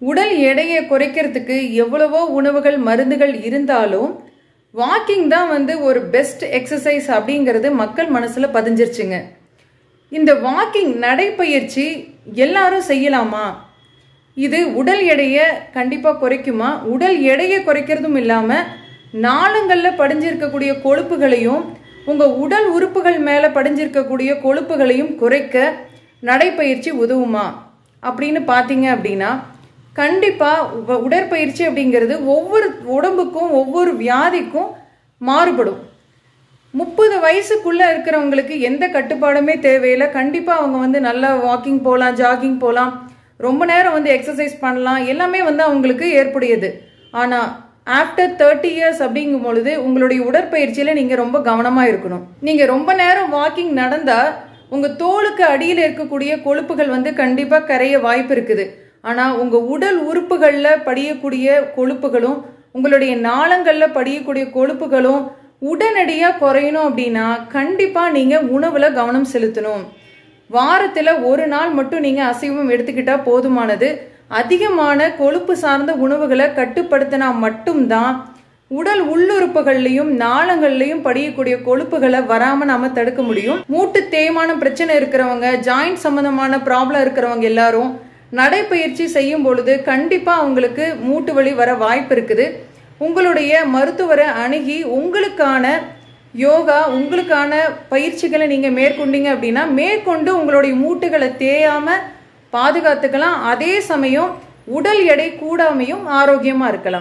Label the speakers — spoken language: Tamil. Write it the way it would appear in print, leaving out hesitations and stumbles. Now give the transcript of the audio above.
Speaker 1: உடல் எடையை குறைக்கிறதுக்கு எவ்வளவோ உணவுகள் மருந்துகள் இருந்தாலும் வாக்கிங் தான் ஒரு பெஸ்ட் எக்ஸசைஸ் அப்படிங்கிறது மக்கள் மனசுல பதிஞ்சிருச்சுங்க. இந்த வாக்கிங் நடைப்பயிற்சி எல்லாரும் செய்யலாமா? இது உடல் எடையை கண்டிப்பா குறைக்குமா? உடல் எடையை குறைக்கிறதும் இல்லாம நாளங்கள்ல படிஞ்சிருக்கக்கூடிய கொழுப்புகளையும் உங்க உடல் உறுப்புகள் மேல படிஞ்சிருக்கக்கூடிய கொழுப்புகளையும் குறைக்க நடைப்பயிற்சி உதவுமா அப்படின்னு பாத்தீங்க அப்படின்னா, கண்டிப்பா உடற்பயிற்சி அப்படிங்கிறது ஒவ்வொரு உடம்புக்கும் ஒவ்வொரு வியாதிக்கும் மாறுபடும். 30 வயசுக்குள்ள இருக்கிறவங்களுக்கு எந்த கட்டுப்பாடுமே தேவையில்லை. கண்டிப்பா அவங்க நல்லா வாக்கிங் போகலாம், ஜாகிங் போகலாம், ரொம்ப நேரம் எக்ஸசைஸ் பண்ணலாம், எல்லாமே அவங்களுக்கு ஏற்புடையது. ஆனா ஆஃப்டர் 30 இயர்ஸ் அப்படிங்கும் பொழுது உங்களுடைய உடற்பயிற்சியில நீங்க ரொம்ப கவனமா இருக்கணும். நீங்க ரொம்ப நேரம் வாக்கிங் நடந்தா உங்க தோலுக்கு அடியில் இருக்கக்கூடிய கொழுப்புகள் கண்டிப்பா கரைய வாய்ப்பு இருக்குது. ஆனா உங்க உடல் உறுப்புகள்ல படியக்கூடிய கொழுப்புகளும் உங்களுடைய நாளங்கள்ல படியக்கூடிய கொழுப்புகளும் உடனடியா குறையணும் அப்படின்னா கண்டிப்பா நீங்க உணவுல கவனம் செலுத்தணும். வாரத்துல ஒரு நாள் மட்டும் நீங்க அசைவம் எடுத்துக்கிட்டா போதுமானது. அதிகமான கொழுப்பு சார்ந்த உணவுகளை கட்டுப்படுத்தினா மட்டும்தான் உடல் உள்ளுறுப்புகள்லையும் நாளங்கள்லையும் படியக்கூடிய கொழுப்புகளை வராம நாம தடுக்க முடியும். மூட்டு தேய்மான பிரச்சனை இருக்கிறவங்க, ஜாயிண்ட் சம்பந்தமான ப்ராப்ளம் இருக்கிறவங்க எல்லாரும் நடைப்பயிற்சி செய்யும் பொழுது கண்டிப்பா அவங்களுக்கு மூட்டு வலி வர வாய்ப்பு இருக்குது. உங்களுடைய மருத்துவரை அணுகி உங்களுக்கான யோகா, உங்களுக்கான பயிற்சிகளை நீங்க மேற்கொண்டீங்க அப்படின்னா மேற்கொண்டு உங்களுடைய மூட்டுகளை தேயாம பாதுகாத்துக்கலாம். அதே சமயம் உடல் எடை கூடாமையும் ஆரோக்கியமா இருக்கலாம்.